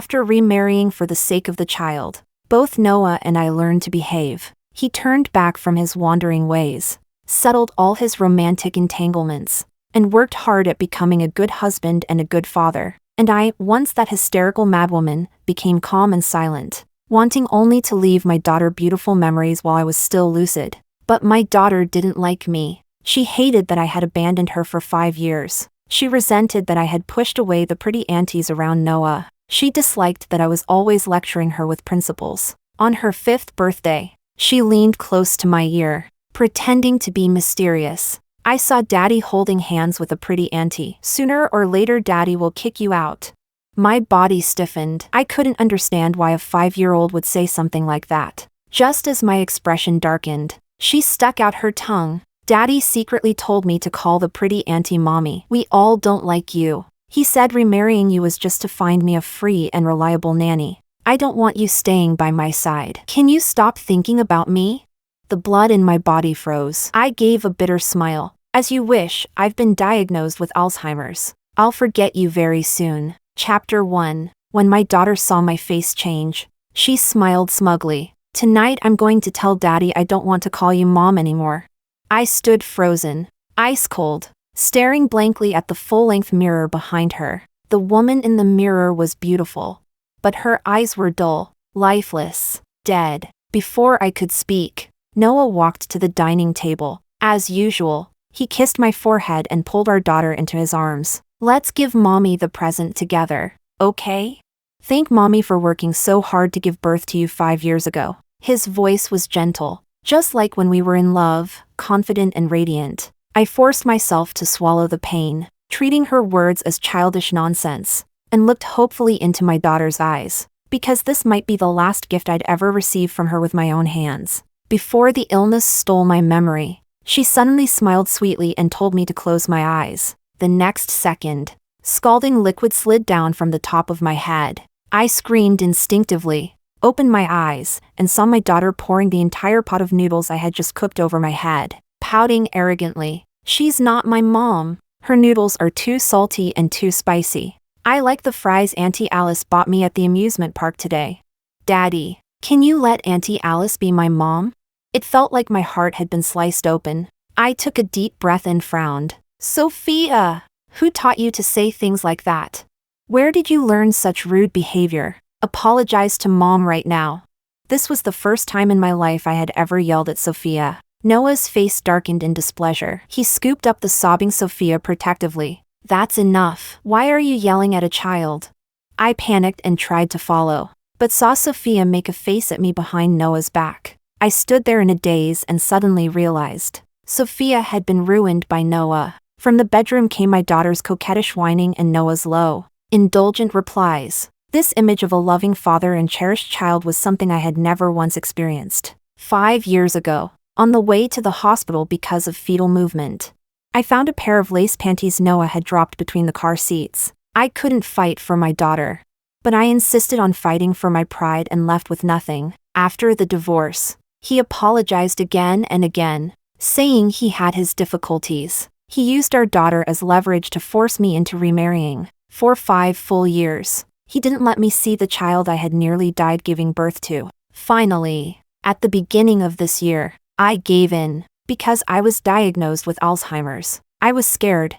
After remarrying for the sake of the child, both Noah and I learned to behave. He turned back from his wandering ways, settled all his romantic entanglements, and worked hard at becoming a good husband and a good father. And I, once that hysterical madwoman, became calm and silent, wanting only to leave my daughter beautiful memories while I was still lucid. But my daughter didn't like me. She hated that I had abandoned her for 5 years. She resented that I had pushed away the pretty aunties around Noah. She disliked that I was always lecturing her with principles. On her 5th birthday, she leaned close to my ear, pretending to be mysterious. I saw Daddy holding hands with a pretty auntie. Sooner or later Daddy will kick you out. My body stiffened. I couldn't understand why a 5-year-old would say something like that. Just as my expression darkened, she stuck out her tongue. Daddy secretly told me to call the pretty auntie mommy. We all don't like you. He said remarrying you was just to find me a free and reliable nanny. I don't want you staying by my side. Can you stop thinking about me? The blood in my body froze. I gave a bitter smile. As you wish, I've been diagnosed with Alzheimer's. I'll forget you very soon. Chapter 1. When my daughter saw my face change, she smiled smugly. Tonight I'm going to tell Daddy I don't want to call you Mom anymore. I stood frozen, ice cold, staring blankly at the full-length mirror behind her. The woman in the mirror was beautiful, but her eyes were dull, lifeless, dead. Before I could speak, Noah walked to the dining table. As usual, he kissed my forehead and pulled our daughter into his arms. Let's give Mommy the present together, okay? Thank Mommy for working so hard to give birth to you 5 years ago. His voice was gentle, just like when we were in love, confident and radiant. I forced myself to swallow the pain, treating her words as childish nonsense, and looked hopefully into my daughter's eyes, because this might be the last gift I'd ever receive from her with my own hands. Before the illness stole my memory, she suddenly smiled sweetly and told me to close my eyes. The next second, scalding liquid slid down from the top of my head. I screamed instinctively, opened my eyes, and saw my daughter pouring the entire pot of noodles I had just cooked over my head, pouting arrogantly. She's not my mom. Her noodles are too salty and too spicy. I like the fries Auntie Alice bought me at the amusement park today. Daddy, can you let Auntie Alice be my mom? It felt like my heart had been sliced open. I took a deep breath and frowned. Sophia, who taught you to say things like that? Where did you learn such rude behavior? Apologize to Mom right now. This was the first time in my life I had ever yelled at Sophia. Noah's face darkened in displeasure. He scooped up the sobbing Sophia protectively. That's enough. Why are you yelling at a child? I panicked and tried to follow, but saw Sophia make a face at me behind Noah's back. I stood there in a daze and suddenly realized Sophia had been ruined by Noah. From the bedroom came my daughter's coquettish whining and Noah's low, indulgent replies. This image of a loving father and cherished child was something I had never once experienced. 5 years ago, on the way to the hospital because of fetal movement, I found a pair of lace panties Noah had dropped between the car seats. I couldn't fight for my daughter, but I insisted on fighting for my pride and left with nothing. After the divorce, he apologized again and again, saying he had his difficulties. He used our daughter as leverage to force me into remarrying. For 5 full years, he didn't let me see the child I had nearly died giving birth to. Finally, at the beginning of this year, I gave in, because I was diagnosed with Alzheimer's. I was scared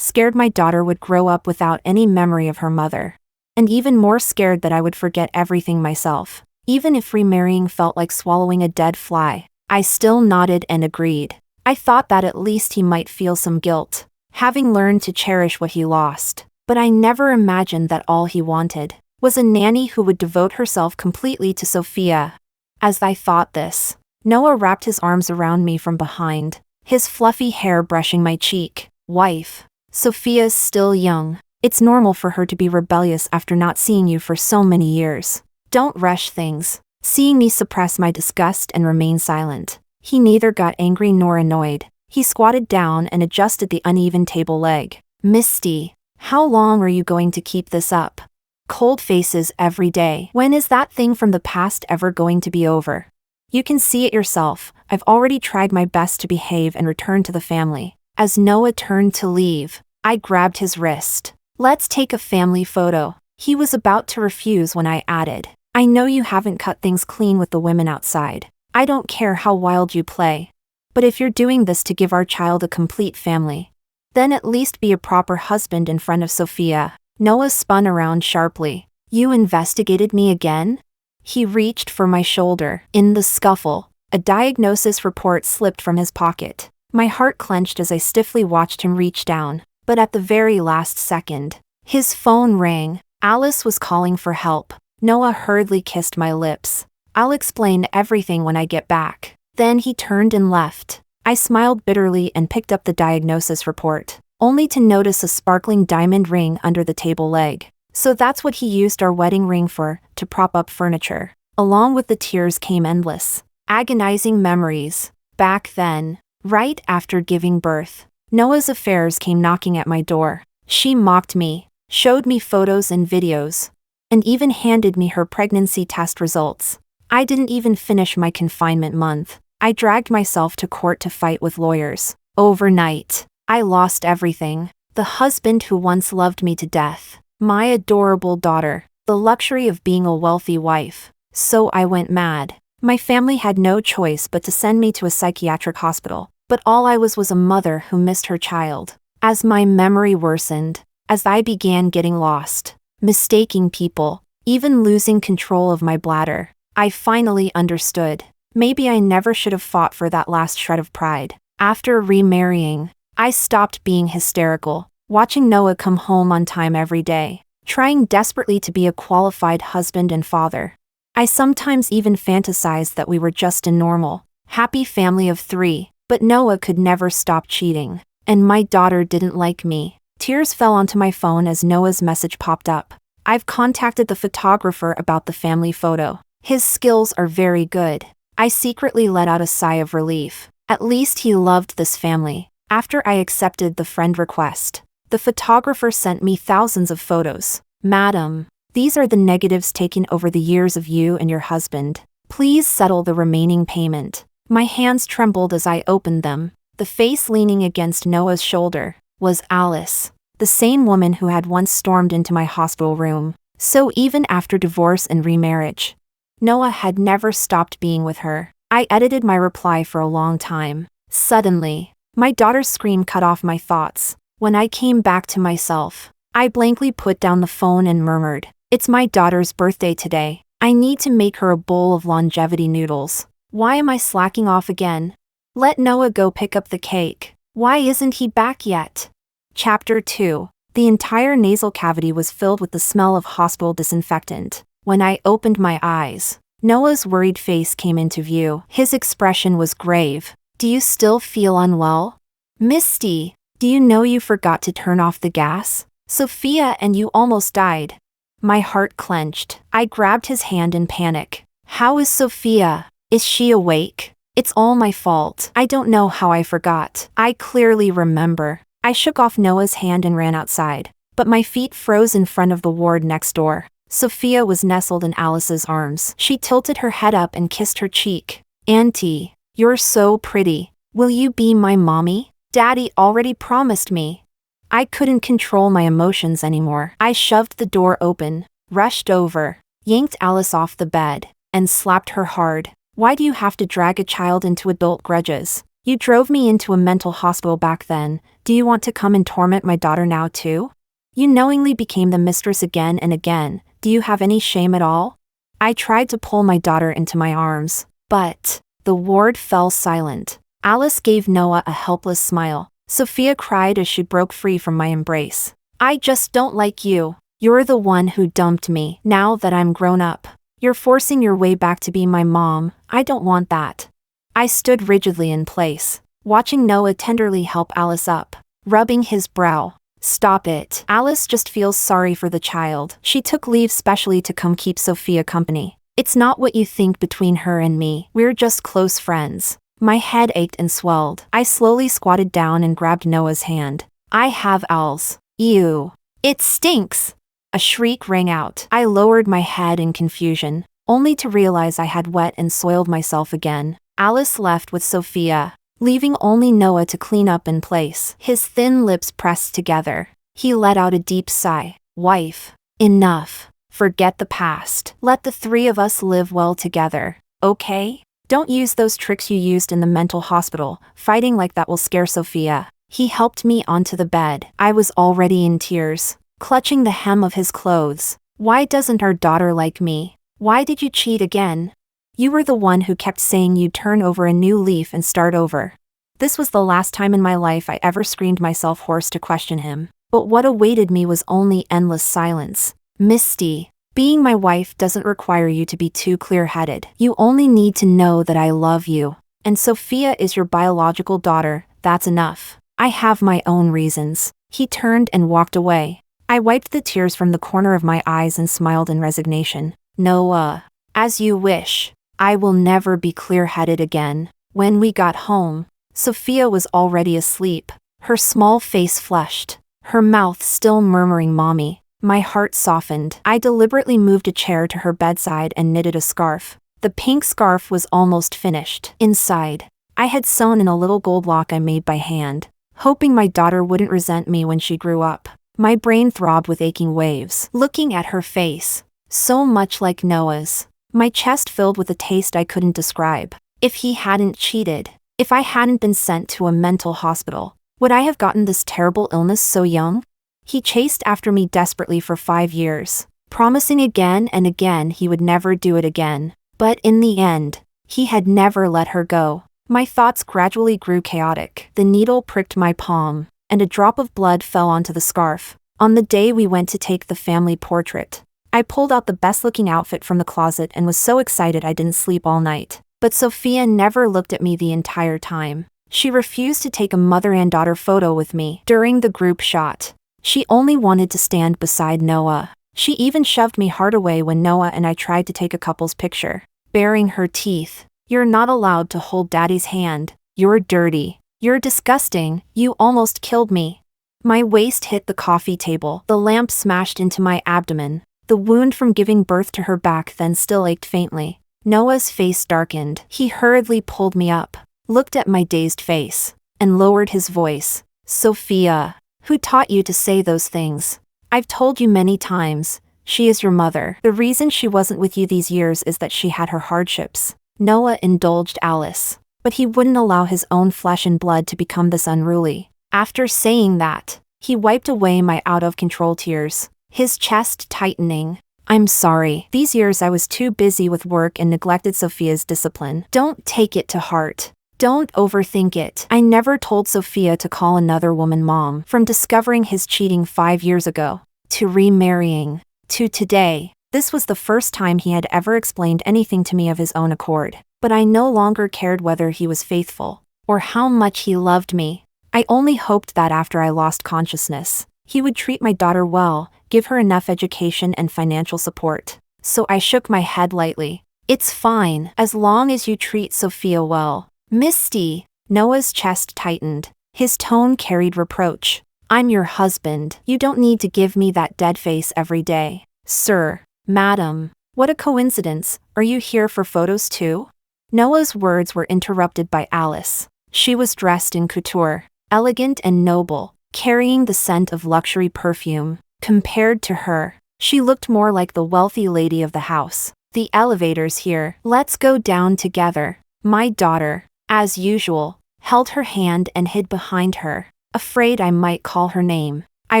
my daughter would grow up without any memory of her mother. And even more scared that I would forget everything myself. Even if remarrying felt like swallowing a dead fly, I still nodded and agreed. I thought that at least he might feel some guilt, having learned to cherish what he lost. But I never imagined that all he wanted was a nanny who would devote herself completely to Sophia. As I thought this, Noah wrapped his arms around me from behind, his fluffy hair brushing my cheek. Wife, Sophia's still young. It's normal for her to be rebellious after not seeing you for so many years. Don't rush things. Seeing me suppress my disgust and remain silent, he neither got angry nor annoyed. He squatted down and adjusted the uneven table leg. Misty, how long are you going to keep this up? Cold faces every day. When is that thing from the past ever going to be over? You can see it yourself. I've already tried my best to behave and return to the family. As Noah turned to leave, I grabbed his wrist. Let's take a family photo. He was about to refuse when I added, I know you haven't cut things clean with the women outside. I don't care how wild you play. But if you're doing this to give our child a complete family, then at least be a proper husband in front of Sophia. Noah spun around sharply. You investigated me again? He reached for my shoulder. In the scuffle, a diagnosis report slipped from his pocket. My heart clenched as I stiffly watched him reach down. But at the very last second, his phone rang. Alice was calling for help. Noah hurriedly kissed my lips. I'll explain everything when I get back. Then he turned and left. I smiled bitterly and picked up the diagnosis report, only to notice a sparkling diamond ring under the table leg. So that's what he used our wedding ring for, to prop up furniture. Along with the tears came endless, agonizing memories. Back then, right after giving birth, Noah's affairs came knocking at my door. She mocked me, showed me photos and videos, and even handed me her pregnancy test results. I didn't even finish my confinement month. I dragged myself to court to fight with lawyers. Overnight, I lost everything. The husband who once loved me to death, my adorable daughter, the luxury of being a wealthy wife. So I went mad. My family had no choice but to send me to a psychiatric hospital. But all I was a mother who missed her child. As my memory worsened, as I began getting lost, mistaking people, even losing control of my bladder, I finally understood. Maybe I never should have fought for that last shred of pride. After remarrying, I stopped being hysterical, watching Noah come home on time every day, trying desperately to be a qualified husband and father. I sometimes even fantasized that we were just a normal, happy family of 3, but Noah could never stop cheating. And my daughter didn't like me. Tears fell onto my phone as Noah's message popped up. I've contacted the photographer about the family photo. His skills are very good. I secretly let out a sigh of relief. At least he loved this family. After I accepted the friend request, the photographer sent me thousands of photos. Madam, these are the negatives taken over the years of you and your husband. Please settle the remaining payment. My hands trembled as I opened them. The face leaning against Noah's shoulder was Alice, the same woman who had once stormed into my hospital room. So even after divorce and remarriage, Noah had never stopped being with her. I edited my reply for a long time. Suddenly, my daughter's scream cut off my thoughts. When I came back to myself, I blankly put down the phone and murmured, "It's my daughter's birthday today. I need to make her a bowl of longevity noodles. Why am I slacking off again? Let Noah go pick up the cake. Why isn't he back yet?" Chapter 2. The entire nasal cavity was filled with the smell of hospital disinfectant. When I opened my eyes, Noah's worried face came into view. His expression was grave. "Do you still feel unwell? Misty, do you know you forgot to turn off the gas? Sophia and you almost died." My heart clenched. I grabbed his hand in panic. "How is Sophia? Is she awake? It's all my fault. I don't know how I forgot. I clearly remember." I shook off Noah's hand and ran outside, but my feet froze in front of the ward next door. Sophia was nestled in Alice's arms. She tilted her head up and kissed her cheek. "Auntie, you're so pretty. Will you be my mommy? Daddy already promised me." I couldn't control my emotions anymore. I shoved the door open, rushed over, yanked Alice off the bed, and slapped her hard. "Why do you have to drag a child into adult grudges? You drove me into a mental hospital back then. Do you want to come and torment my daughter now too? You knowingly became the mistress again and again. Do you have any shame at all?" I tried to pull my daughter into my arms, but the ward fell silent. Alice gave Noah a helpless smile. Sophia cried as she broke free from my embrace. "I just don't like you. You're the one who dumped me. Now that I'm grown up, you're forcing your way back to be my mom. I don't want that." I stood rigidly in place, watching Noah tenderly help Alice up, rubbing his brow. "Stop it. Alice just feels sorry for the child. She took leave specially to come keep Sophia company. It's not what you think between her and me. We're just close friends." My head ached and swelled. I slowly squatted down and grabbed Noah's hand. "I have owls." "Ew. It stinks." A shriek rang out. I lowered my head in confusion, only to realize I had wet and soiled myself again. Alice left with Sophia, leaving only Noah to clean up in place. His thin lips pressed together. He let out a deep sigh. "Wife, Enough. Forget the past. Let the three of us live well together, okay? Don't use those tricks you used in the mental hospital. Fighting like that will scare Sophia. He helped me onto the bed. I was already in tears, clutching the hem of his clothes. Why doesn't our daughter like me? Why did you cheat again? You were the one who kept saying you'd turn over a new leaf and start over. This was the last time in my life I ever screamed myself hoarse to question him. But what awaited me was only endless silence. Misty, being my wife doesn't require you to be too clear-headed. You only need to know that I love you. And Sophia is your biological daughter. That's enough. I have my own reasons. He turned and walked away. I wiped the tears from the corner of my eyes and smiled in resignation. Noah, as you wish. I will never be clear-headed again. When we got home, Sophia was already asleep, her small face flushed, her mouth still murmuring mommy. My heart softened. I deliberately moved a chair to her bedside and knitted a scarf. The pink scarf was almost finished. Inside, I had sewn in a little gold lock I made by hand, hoping my daughter wouldn't resent me when she grew up. My brain throbbed with aching waves. Looking at her face, so much like Noah's, my chest filled with a taste I couldn't describe. If he hadn't cheated, if I hadn't been sent to a mental hospital, would I have gotten this terrible illness so young? He chased after me desperately for 5 years, promising again and again he would never do it again. But in the end, he had never let her go. My thoughts gradually grew chaotic. The needle pricked my palm, and a drop of blood fell onto the scarf. On the day we went to take the family portrait, I pulled out the best-looking outfit from the closet and was so excited I didn't sleep all night. But Sophia never looked at me the entire time. She refused to take a mother and daughter photo with me during the group shot. She only wanted to stand beside Noah. She even shoved me hard away when Noah and I tried to take a couple's picture. Baring her teeth. You're not allowed to hold daddy's hand. You're dirty. You're disgusting. You almost killed me. My waist hit the coffee table. The lamp smashed into my abdomen. The wound from giving birth to her back then still ached faintly. Noah's face darkened. He hurriedly pulled me up, looked at my dazed face, and lowered his voice. Sophia, who taught you to say those things? I've told you many times, she is your mother. The reason she wasn't with you these years is that she had her hardships. Noah indulged Alice, but he wouldn't allow his own flesh and blood to become this unruly. After saying that, he wiped away my out-of-control tears, his chest tightening. I'm sorry. These years I was too busy with work and neglected Sophia's discipline. Don't take it to heart. Don't overthink it. I never told Sophia to call another woman mom. From discovering his cheating 5 years ago, to remarrying, to today, this was the first time he had ever explained anything to me of his own accord. But I no longer cared whether he was faithful, or how much he loved me. I only hoped that after I lost consciousness, he would treat my daughter well, give her enough education and financial support. So I shook my head lightly. It's fine, as long as you treat Sophia well. Misty. Noah's chest tightened. His tone carried reproach. I'm your husband. You don't need to give me that dead face every day. Sir. Madam. What a coincidence. Are you here for photos too? Noah's words were interrupted by Alice. She was dressed in couture, elegant and noble, carrying the scent of luxury perfume. Compared to her, she looked more like the wealthy lady of the house. The elevator's here. Let's go down together. My daughter, as usual, held her hand and hid behind her, afraid I might call her name. I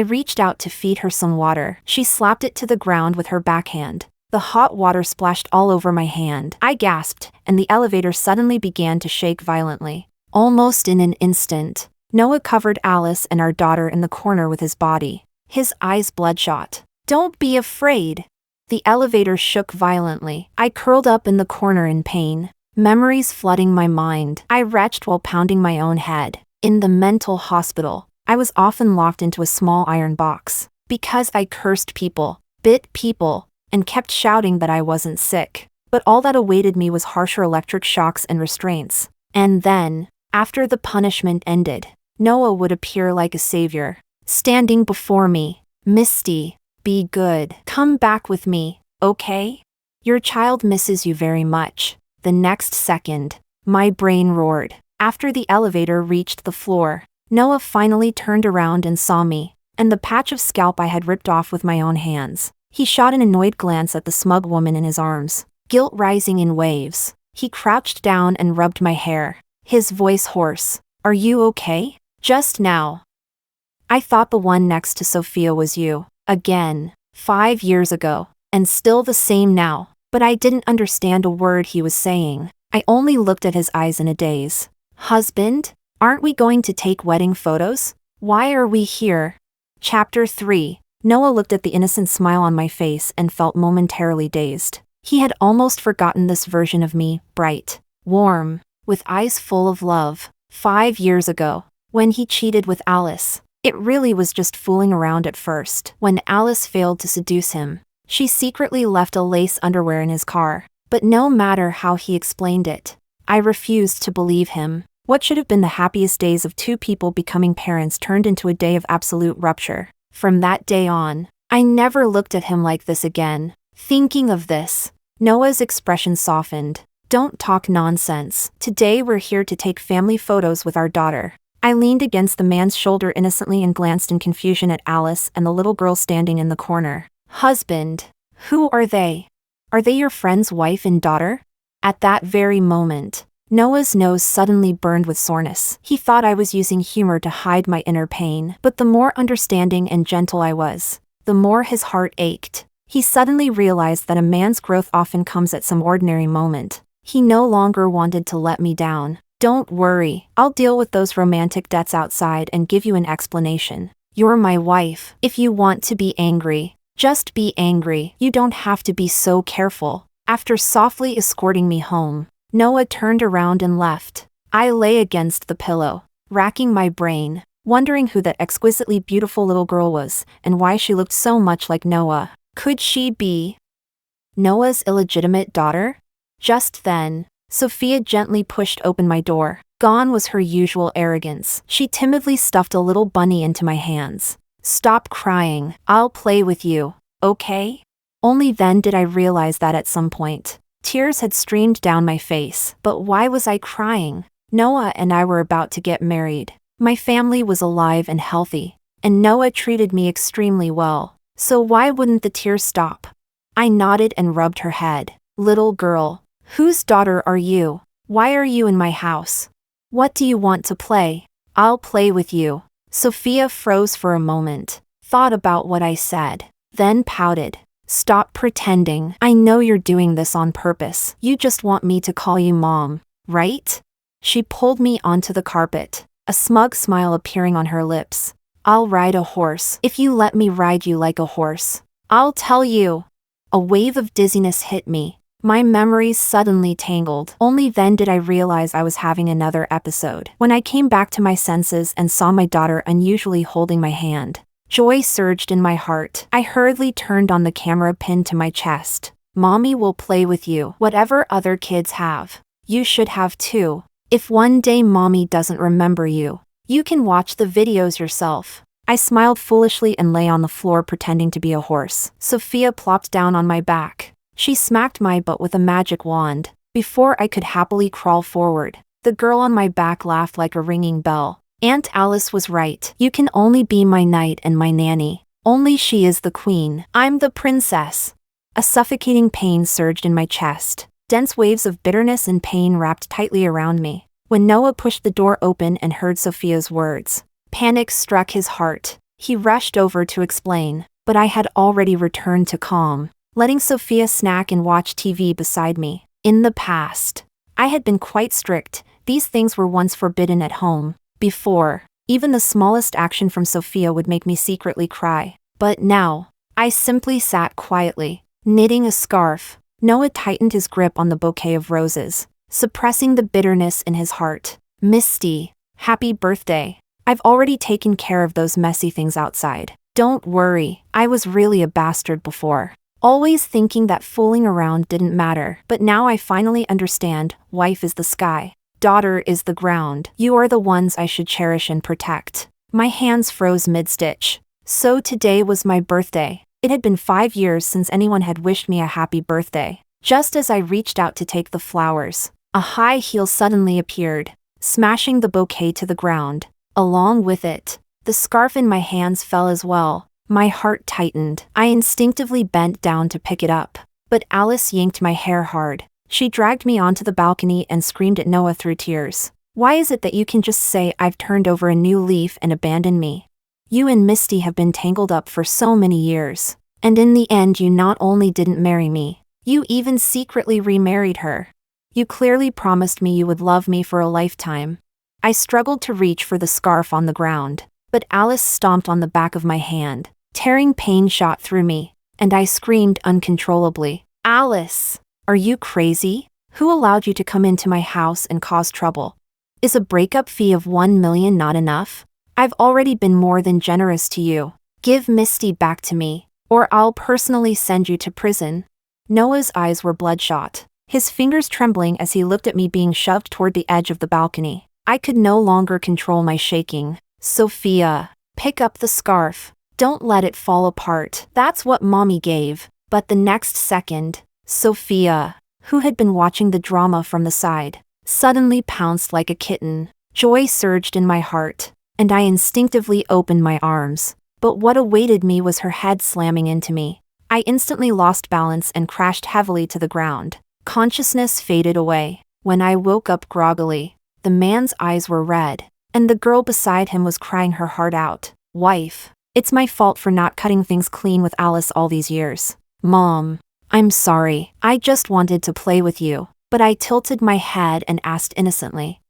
reached out to feed her some water. She slapped it to the ground with her backhand. The hot water splashed all over my hand. I gasped, and the elevator suddenly began to shake violently. Almost in an instant, Noah covered Alice and our daughter in the corner with his body, his eyes bloodshot. Don't be afraid. The elevator shook violently. I curled up in the corner in pain, memories flooding my mind. I retched while pounding my own head. In the mental hospital, I was often locked into a small iron box, because I cursed people, bit people, and kept shouting that I wasn't sick. But all that awaited me was harsher electric shocks and restraints. And then, after the punishment ended, Noah would appear like a savior, standing before me. Misty, be good. Come back with me, okay? Your child misses you very much. The next second, my brain roared. After the elevator reached the floor, Noah finally turned around and saw me, and the patch of scalp I had ripped off with my own hands. He shot an annoyed glance at the smug woman in his arms, guilt rising in waves. He crouched down and rubbed my hair, his voice hoarse. Are you okay? Just now. I thought the one next to Sophia was you. Again. 5 years ago. And still the same now. But I didn't understand a word he was saying. I only looked at his eyes in a daze. Husband? Aren't we going to take wedding photos? Why are we here? Chapter 3. Noah looked at the innocent smile on my face and felt momentarily dazed. He had almost forgotten this version of me, bright, warm, with eyes full of love. 5 years ago, when he cheated with Alice. It really was just fooling around at first. When Alice failed to seduce him, she secretly left a lace underwear in his car. But no matter how he explained it, I refused to believe him. What should have been the happiest days of two people becoming parents turned into a day of absolute rupture. From that day on, I never looked at him like this again. Thinking of this, Noah's expression softened. Don't talk nonsense. Today we're here to take family photos with our daughter. I leaned against the man's shoulder innocently and glanced in confusion at Alice and the little girl standing in the corner. Husband. Who are they? Are they your friend's wife and daughter? At that very moment, Noah's nose suddenly burned with soreness. He thought I was using humor to hide my inner pain, but the more understanding and gentle I was, the more his heart ached. He suddenly realized that a man's growth often comes at some ordinary moment. He no longer wanted to let me down. Don't worry, I'll deal with those romantic debts outside and give you an explanation. You're my wife. If you want to be angry, just be angry. You don't have to be so careful. After softly escorting me home, Noah turned around and left. I lay against the pillow, racking my brain, wondering who that exquisitely beautiful little girl was and why she looked so much like Noah. Could she be Noah's illegitimate daughter? Just then, Sophia gently pushed open my door. Gone was her usual arrogance. She timidly stuffed a little bunny into my hands. Stop crying. I'll play with you, okay? Only then did I realize that at some point, tears had streamed down my face. But why was I crying? Noah and I were about to get married. My family was alive and healthy, and Noah treated me extremely well. So why wouldn't the tears stop? I nodded and rubbed her head. Little girl. Whose daughter are you? Why are you in my house? What do you want to play? I'll play with you. Sophia froze for a moment, thought about what I said, then pouted. Stop pretending. I know you're doing this on purpose. You just want me to call you mom, right? She pulled me onto the carpet, a smug smile appearing on her lips. I'll ride a horse if you let me ride you like a horse. I'll tell you. A wave of dizziness hit me. My memories suddenly tangled. Only then did I realize I was having another episode. When I came back to my senses and saw my daughter unusually holding my hand, joy surged in my heart. I hurriedly turned on the camera pinned to my chest. Mommy will play with you. Whatever other kids have, you should have too. If one day mommy doesn't remember you, you can watch the videos yourself. I smiled foolishly and lay on the floor pretending to be a horse. Sophia plopped down on my back. She smacked my butt with a magic wand. Before I could happily crawl forward, the girl on my back laughed like a ringing bell. Aunt Alice was right. You can only be my knight and my nanny. Only she is the queen. I'm the princess. A suffocating pain surged in my chest. Dense waves of bitterness and pain wrapped tightly around me. When Noah pushed the door open and heard Sophia's words, panic struck his heart. He rushed over to explain, but I had already returned to calm, letting Sophia snack and watch TV beside me. In the past, I had been quite strict. These things were once forbidden at home. Before, even the smallest action from Sophia would make me secretly cry. But now, I simply sat quietly, knitting a scarf. Noah tightened his grip on the bouquet of roses, suppressing the bitterness in his heart. Misty, happy birthday. I've already taken care of those messy things outside. Don't worry, I was really a bastard before. Always thinking that fooling around didn't matter. But now I finally understand. Wife is the sky. Daughter is the ground. You are the ones I should cherish and protect. My hands froze mid-stitch. So today was my birthday. It had been 5 years since anyone had wished me a happy birthday. Just as I reached out to take the flowers, a high heel suddenly appeared, smashing the bouquet to the ground. Along with it, the scarf in my hands fell as well. My heart tightened. I instinctively bent down to pick it up. But Alice yanked my hair hard. She dragged me onto the balcony and screamed at Noah through tears. Why is it that you can just say I've turned over a new leaf and abandon me? You and Misty have been tangled up for so many years. And in the end you not only didn't marry me, you even secretly remarried her. You clearly promised me you would love me for a lifetime. I struggled to reach for the scarf on the ground, but Alice stomped on the back of my hand. Tearing pain shot through me, and I screamed uncontrollably. Alice! Are you crazy? Who allowed you to come into my house and cause trouble? Is a breakup fee of $1 million not enough? I've already been more than generous to you. Give Misty back to me, or I'll personally send you to prison. Noah's eyes were bloodshot, his fingers trembling as he looked at me being shoved toward the edge of the balcony. I could no longer control my shaking. Sophia, pick up the scarf. Don't let it fall apart. That's what Mommy gave. But the next second, Sophia, who had been watching the drama from the side, suddenly pounced like a kitten. Joy surged in my heart, and I instinctively opened my arms. But what awaited me was her head slamming into me. I instantly lost balance and crashed heavily to the ground. Consciousness faded away. When I woke up groggily, the man's eyes were red, and the girl beside him was crying her heart out. Wife, it's my fault for not cutting things clean with Alice all these years. Mom, I'm sorry. I just wanted to play with you. But I tilted my head and asked innocently,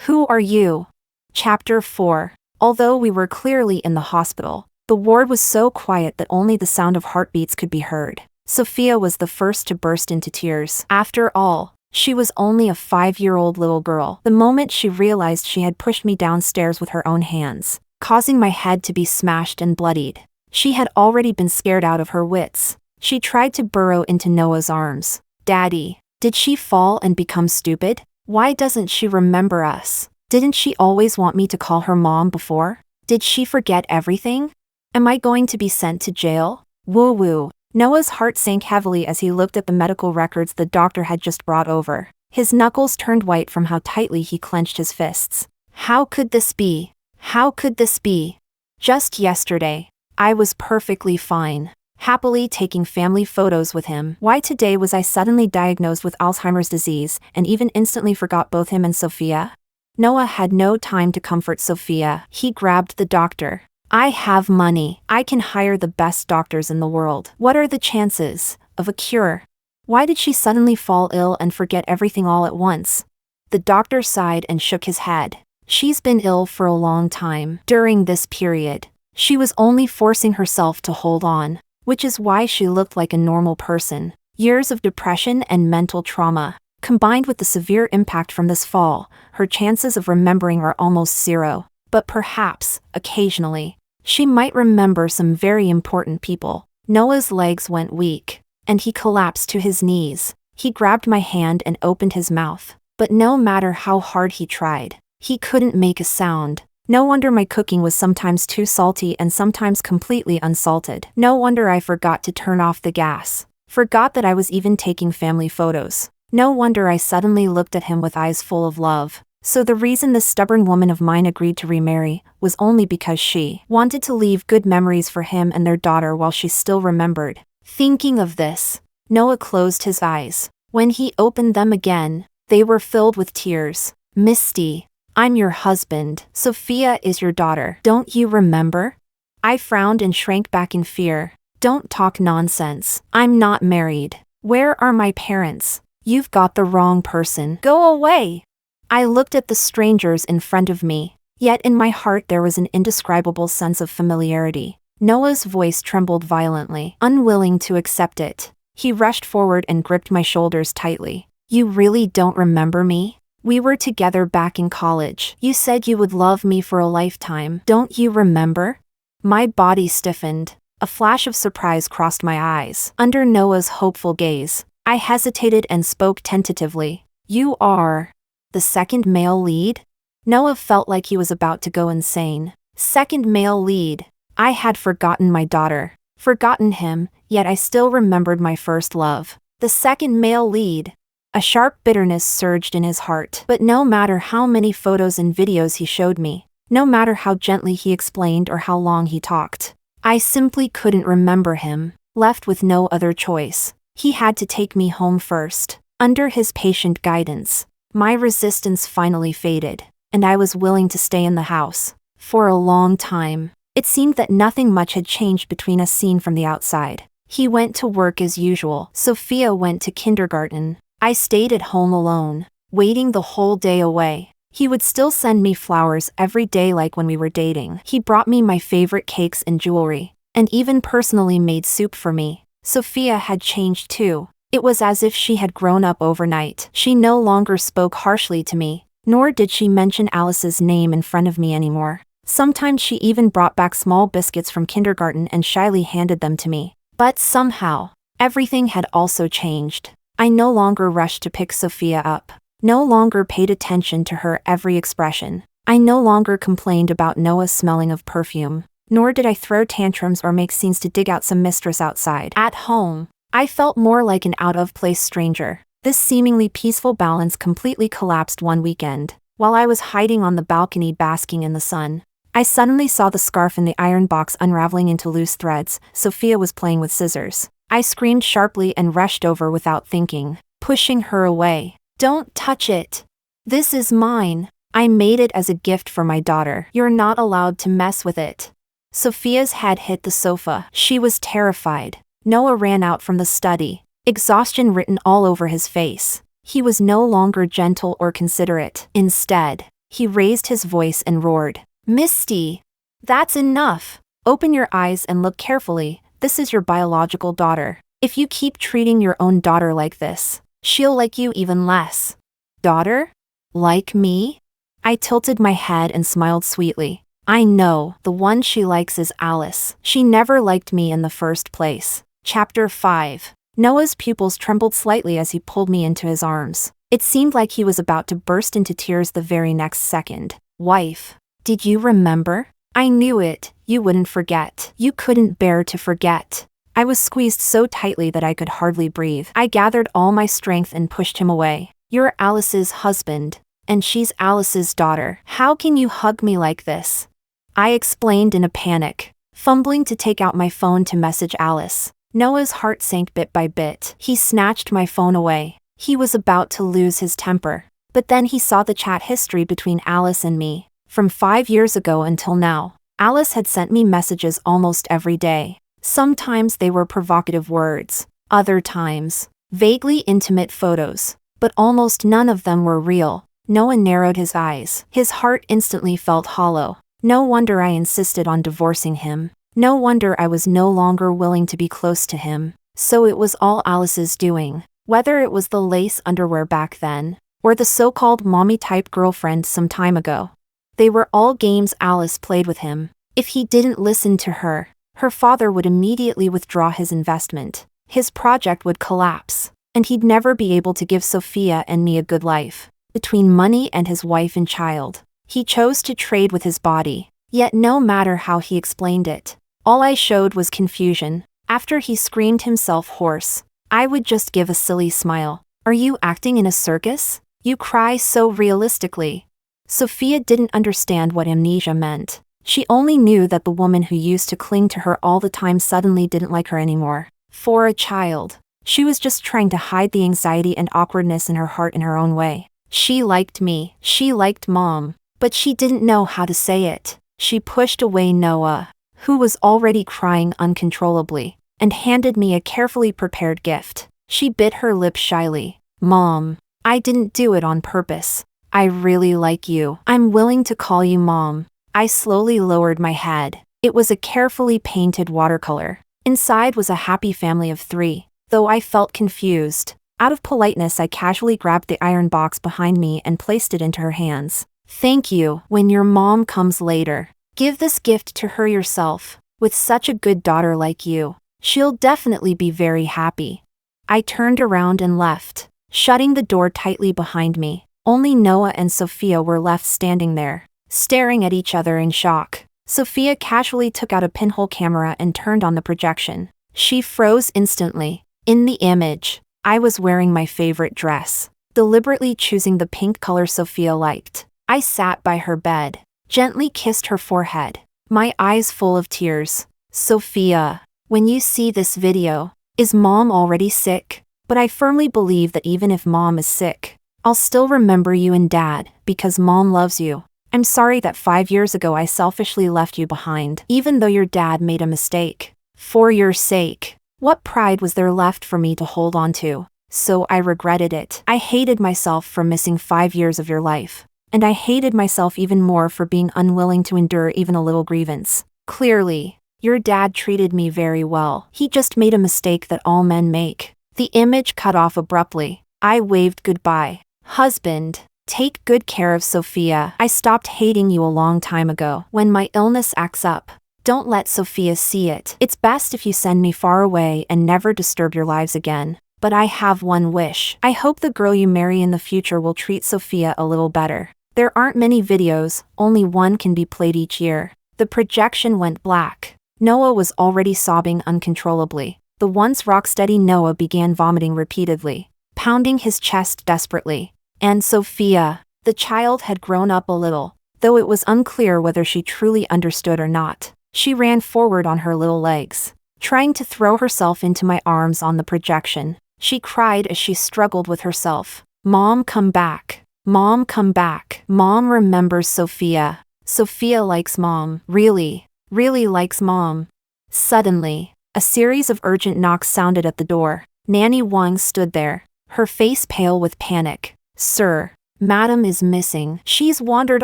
who are you? Chapter 4. Although we were clearly in the hospital, the ward was so quiet that only the sound of heartbeats could be heard. Sophia was the first to burst into tears. After all, she was only a 5-year-old little girl. The moment she realized she had pushed me downstairs with her own hands, causing my head to be smashed and bloodied, she had already been scared out of her wits. She tried to burrow into Noah's arms. Daddy, did she fall and become stupid? Why doesn't she remember us? Didn't she always want me to call her mom before? Did she forget everything? Am I going to be sent to jail? Woo-woo. Noah's heart sank heavily as he looked at the medical records the doctor had just brought over. His knuckles turned white from how tightly he clenched his fists. How could this be? How could this be? Just yesterday, I was perfectly fine, happily taking family photos with him. Why today was I suddenly diagnosed with Alzheimer's disease and even instantly forgot both him and Sophia? Noah had no time to comfort Sophia. He grabbed the doctor. I have money. I can hire the best doctors in the world. What are the chances of a cure? Why did she suddenly fall ill and forget everything all at once? The doctor sighed and shook his head. She's been ill for a long time. During this period, she was only forcing herself to hold on, which is why she looked like a normal person. Years of depression and mental trauma, combined with the severe impact from this fall, her chances of remembering are almost zero. But perhaps, occasionally, she might remember some very important people. Noah's legs went weak, and he collapsed to his knees. He grabbed my hand and opened his mouth. But no matter how hard he tried, he couldn't make a sound. No wonder my cooking was sometimes too salty and sometimes completely unsalted. No wonder I forgot to turn off the gas. Forgot that I was even taking family photos. No wonder I suddenly looked at him with eyes full of love. So the reason this stubborn woman of mine agreed to remarry was only because she wanted to leave good memories for him and their daughter while she still remembered. Thinking of this, Noah closed his eyes. When he opened them again, they were filled with tears. Misty, I'm your husband. Sophia is your daughter. Don't you remember? I frowned and shrank back in fear. Don't talk nonsense. I'm not married. Where are my parents? You've got the wrong person. Go away. I looked at the strangers in front of me, yet in my heart there was an indescribable sense of familiarity. Noah's voice trembled violently, unwilling to accept it. He rushed forward and gripped my shoulders tightly. You really don't remember me? We were together back in college. You said you would love me for a lifetime. Don't you remember? My body stiffened. A flash of surprise crossed my eyes. Under Noah's hopeful gaze, I hesitated and spoke tentatively. You are the second male lead? Noah felt like he was about to go insane. Second male lead. I had forgotten my daughter, forgotten him, yet I still remembered my first love. The second male lead. A sharp bitterness surged in his heart. But no matter how many photos and videos he showed me, no matter how gently he explained or how long he talked, I simply couldn't remember him. Left with no other choice, he had to take me home first. Under his patient guidance, my resistance finally faded, and I was willing to stay in the house. For a long time, it seemed that nothing much had changed between us seen from the outside. He went to work as usual. Sophia went to kindergarten. I stayed at home alone, waiting the whole day away. He would still send me flowers every day like when we were dating. He brought me my favorite cakes and jewelry, and even personally made soup for me. Sophia had changed too. It was as if she had grown up overnight. She no longer spoke harshly to me, nor did she mention Alice's name in front of me anymore. Sometimes she even brought back small biscuits from kindergarten and shyly handed them to me. But somehow, everything had also changed. I no longer rushed to pick Sophia up, no longer paid attention to her every expression. I no longer complained about Noah smelling of perfume, nor did I throw tantrums or make scenes to dig out some mistress outside. At home, I felt more like an out-of-place stranger. This seemingly peaceful balance completely collapsed one weekend. While I was hiding on the balcony basking in the sun, I suddenly saw the scarf in the iron box unraveling into loose threads. Sophia was playing with scissors. I screamed sharply and rushed over without thinking, pushing her away. "Don't touch it. This is mine. I made it as a gift for my daughter. You're not allowed to mess with it." Sophia's head hit the sofa. She was terrified. Noah ran out from the study, exhaustion written all over his face. He was no longer gentle or considerate. Instead, he raised his voice and roared, "Misty, that's enough. Open your eyes and look carefully. This is your biological daughter. If you keep treating your own daughter like this, she'll like you even less." "Daughter? Like me?" I tilted my head and smiled sweetly. "I know, the one she likes is Alice. She never liked me in the first place." Chapter 5. Noah's pupils trembled slightly as he pulled me into his arms. It seemed like he was about to burst into tears the very next second. "Wife, did you remember? I knew it. You wouldn't forget. You couldn't bear to forget." I was squeezed so tightly that I could hardly breathe. I gathered all my strength and pushed him away. "You're Alice's husband, and she's Alice's daughter. How can you hug me like this?" I explained in a panic, fumbling to take out my phone to message Alice. Noah's heart sank bit by bit. He snatched my phone away. He was about to lose his temper. But then he saw the chat history between Alice and me. From 5 years ago until now, Alice had sent me messages almost every day. Sometimes they were provocative words, other times, vaguely intimate photos, but almost none of them were real. Noah narrowed his eyes. His heart instantly felt hollow. No wonder I insisted on divorcing him. No wonder I was no longer willing to be close to him. So it was all Alice's doing. Whether it was the lace underwear back then, or the so-called mommy-type girlfriend some time ago. They were all games Alice played with him. If he didn't listen to her, her father would immediately withdraw his investment. His project would collapse, and he'd never be able to give Sophia and me a good life. Between money and his wife and child, he chose to trade with his body. Yet no matter how he explained it, all I showed was confusion. After he screamed himself hoarse, I would just give a silly smile. "Are you acting in a circus? You cry so realistically." Sophia didn't understand what amnesia meant. She only knew that the woman who used to cling to her all the time suddenly didn't like her anymore. For a child, she was just trying to hide the anxiety and awkwardness in her heart in her own way. She liked me, she liked Mom, but she didn't know how to say it. She pushed away Noah, who was already crying uncontrollably, and handed me a carefully prepared gift. She bit her lip shyly. "Mom, I didn't do it on purpose. I really like you. I'm willing to call you Mom." I slowly lowered my head. It was a carefully painted watercolor. Inside was a happy family of 3, though I felt confused. Out of politeness, I casually grabbed the iron box behind me and placed it into her hands. "Thank you. When your mom comes later, give this gift to her yourself. With such a good daughter like you, she'll definitely be very happy." I turned around and left, shutting the door tightly behind me. Only Noah and Sophia were left standing there, staring at each other in shock. Sophia casually took out a pinhole camera and turned on the projection. She froze instantly. In the image, I was wearing my favorite dress, deliberately choosing the pink color Sophia liked. I sat by her bed, gently kissed her forehead, my eyes full of tears. Sophia, when you see this video, is mom already sick? But I firmly believe that even if mom is sick, I'll still remember you and dad, because mom loves you. I'm sorry that 5 years ago I selfishly left you behind, even though your dad made a mistake. For your sake, what pride was there left for me to hold on to? So I regretted it. I hated myself for missing 5 years of your life. And I hated myself even more for being unwilling to endure even a little grievance. Clearly, your dad treated me very well. He just made a mistake that all men make. The image cut off abruptly. I waved goodbye. Husband, take good care of Sophia. I stopped hating you a long time ago. When my illness acts up, don't let Sophia see it. It's best if you send me far away and never disturb your lives again. But I have one wish. I hope the girl you marry in the future will treat Sophia a little better. There aren't many videos, only one can be played each year. The projection went black. Noah was already sobbing uncontrollably. The once rock-steady Noah began vomiting repeatedly, pounding his chest desperately. And Sophia, the child, had grown up a little, though it was unclear whether she truly understood or not. She ran forward on her little legs, trying to throw herself into my arms on the projection. She cried as she struggled with herself. Mom, come back. Mom, come back. Mom remembers Sophia. Sophia likes mom. Really likes mom. Suddenly, a series of urgent knocks sounded at the door. Nanny Wang stood there, her face pale with panic. Sir, madam is missing. She's wandered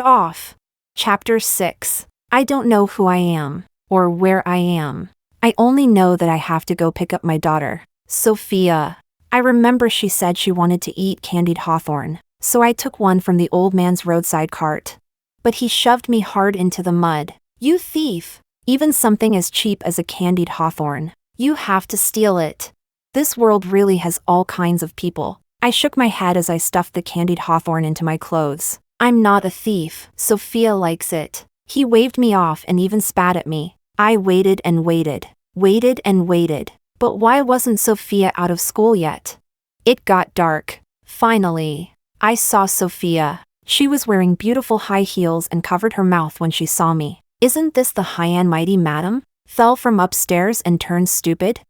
off. Chapter 6. I don't know who I am, or where I am. I only know that I have to go pick up my daughter, Sophia. I remember she said she wanted to eat candied hawthorn, so I took one from the old man's roadside cart. But he shoved me hard into the mud. You thief! Even something as cheap as a candied hawthorn. You have to steal it. This world really has all kinds of people. I shook my head as I stuffed the candied hawthorn into my clothes. I'm not a thief. Sophia likes it. He waved me off and even spat at me. I waited and waited. Waited and waited. But why wasn't Sophia out of school yet? It got dark. Finally, I saw Sophia. She was wearing beautiful high heels and covered her mouth when she saw me. Isn't this the high and mighty madam? Fell from upstairs and turned stupid?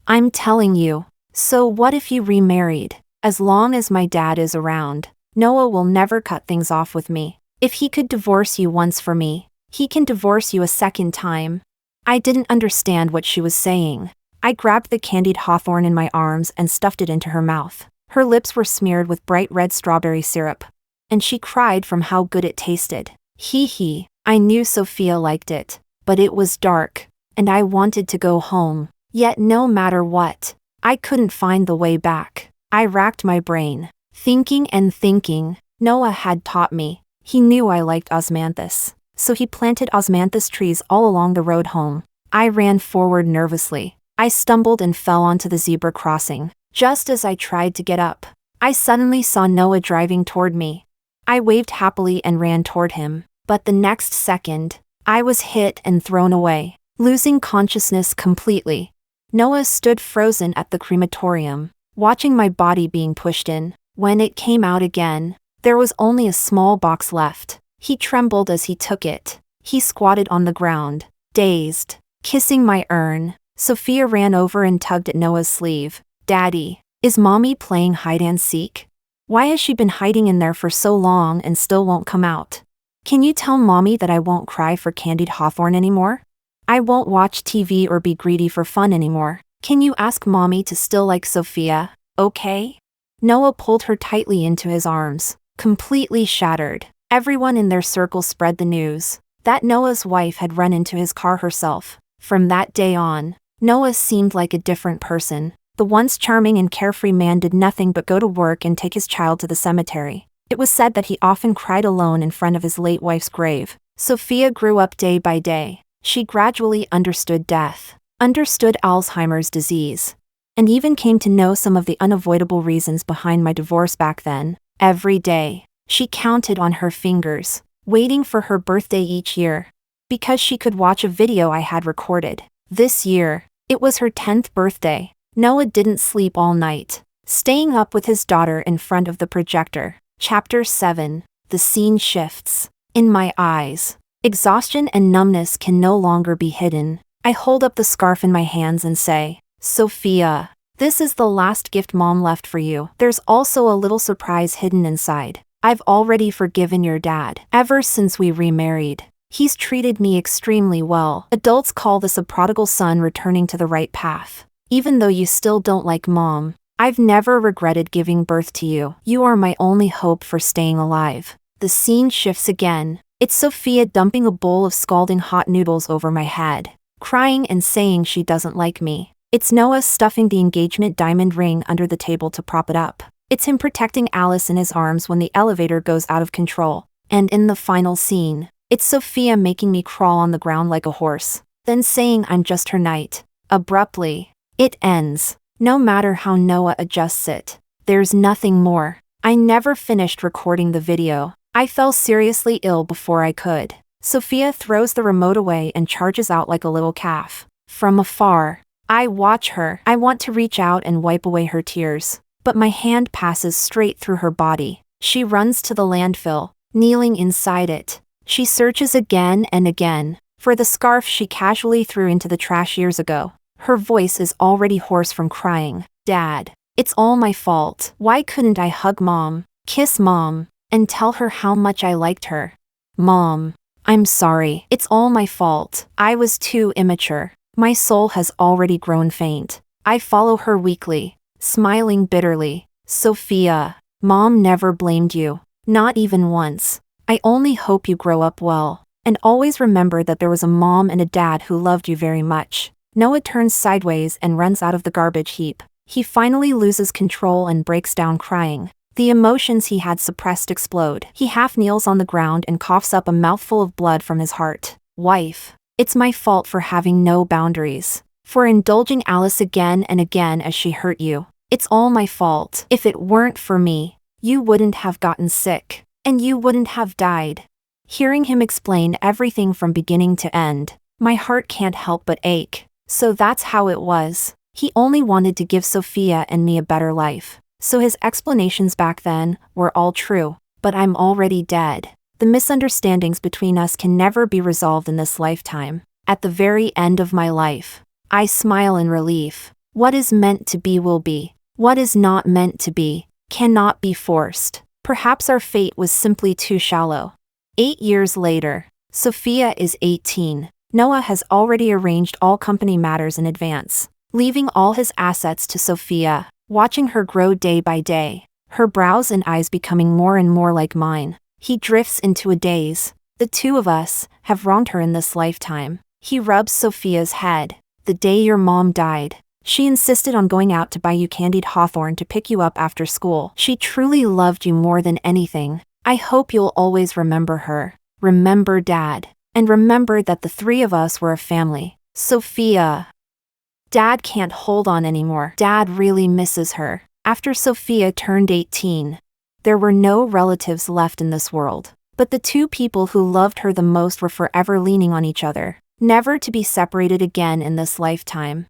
I'm telling you. So what if you remarried? As long as my dad is around, Noah will never cut things off with me. If he could divorce you once for me, he can divorce you a second time. I didn't understand what she was saying. I grabbed the candied hawthorn in my arms and stuffed it into her mouth. Her lips were smeared with bright red strawberry syrup, and she cried from how good it tasted. Hee. I knew Sophia liked it, but it was dark, and I wanted to go home. Yet no matter what, I couldn't find the way back. I racked my brain, thinking and thinking. Noah had taught me. He knew I liked osmanthus, so he planted osmanthus trees all along the road home. I ran forward nervously. I stumbled and fell onto the zebra crossing. Just as I tried to get up, I suddenly saw Noah driving toward me. I waved happily and ran toward him, but the next second, I was hit and thrown away, losing consciousness completely. Noah stood frozen at the crematorium, watching my body being pushed in. When it came out again, there was only a small box left. He trembled as he took it. He squatted on the ground, dazed, kissing my urn. Sophia ran over and tugged at Noah's sleeve. Daddy, is mommy playing hide and seek? Why has she been hiding in there for so long and still won't come out? Can you tell mommy that I won't cry for candied hawthorn anymore? I won't watch TV or be greedy for fun anymore. Can you ask mommy to still like Sophia, okay? Noah pulled her tightly into his arms, completely shattered. Everyone in their circle spread the news that Noah's wife had run into his car herself. From that day on, Noah seemed like a different person. The once charming and carefree man did nothing but go to work and take his child to the cemetery. It was said that he often cried alone in front of his late wife's grave. Sophia grew up day by day. She gradually understood death, understood Alzheimer's disease, and even came to know some of the unavoidable reasons behind my divorce back then. Every day, she counted on her fingers, waiting for her birthday each year, because she could watch a video I had recorded. This year, it was her 10th birthday. Noah didn't sleep all night, staying up with his daughter in front of the projector. Chapter 7. The scene shifts. In my eyes, exhaustion and numbness can no longer be hidden. I hold up the scarf in my hands and say, Sophia, this is the last gift Mom left for you. There's also a little surprise hidden inside. I've already forgiven your dad. Ever since we remarried, he's treated me extremely well. Adults call this a prodigal son returning to the right path. Even though you still don't like Mom, I've never regretted giving birth to you. You are my only hope for staying alive. The scene shifts again. It's Sophia dumping a bowl of scalding hot noodles over my head, crying and saying she doesn't like me. It's Noah stuffing the engagement diamond ring under the table to prop it up. It's him protecting Alice in his arms when the elevator goes out of control. And in the final scene, it's Sophia making me crawl on the ground like a horse, then saying I'm just her knight. Abruptly, it ends. No matter how Noah adjusts it, there's nothing more. I never finished recording the video. I fell seriously ill before I could. Sophia throws the remote away and charges out like a little calf. From afar, I watch her. I want to reach out and wipe away her tears, but my hand passes straight through her body. She runs to the landfill, kneeling inside it. She searches again and again for the scarf she casually threw into the trash years ago. Her voice is already hoarse from crying. Dad, it's all my fault. Why couldn't I hug Mom, kiss Mom, and tell her how much I liked her? Mom, I'm sorry. It's all my fault. I was too immature. My soul has already grown faint. I follow her weakly, smiling bitterly. Sophia, Mom never blamed you. Not even once. I only hope you grow up well. And always remember that there was a mom and a dad who loved you very much. Noah turns sideways and runs out of the garbage heap. He finally loses control and breaks down crying. The emotions he had suppressed explode. He half kneels on the ground and coughs up a mouthful of blood from his heart. Wife, it's my fault for having no boundaries. For indulging Alice again and again as she hurt you. It's all my fault. If it weren't for me, you wouldn't have gotten sick. And you wouldn't have died. Hearing him explain everything from beginning to end, my heart can't help but ache. So that's how it was. He only wanted to give Sophia and me a better life. So his explanations back then were all true. But I'm already dead. The misunderstandings between us can never be resolved in this lifetime. At the very end of my life, I smile in relief. What is meant to be will be. What is not meant to be cannot be forced. Perhaps our fate was simply too shallow. 8 years later, Sophia is 18. Noah has already arranged all company matters in advance, leaving all his assets to Sophia, watching her grow day by day, her brows and eyes becoming more and more like mine. He drifts into a daze. The two of us have wronged her in this lifetime. He rubs Sophia's head. The day your mom died, she insisted on going out to buy you candied hawthorn to pick you up after school. She truly loved you more than anything. I hope you'll always remember her. Remember Dad. And remember that the three of us were a family. Sophia. Dad can't hold on anymore. Dad really misses her. After Sophia turned 18, there were no relatives left in this world. But the two people who loved her the most were forever leaning on each other, never to be separated again in this lifetime.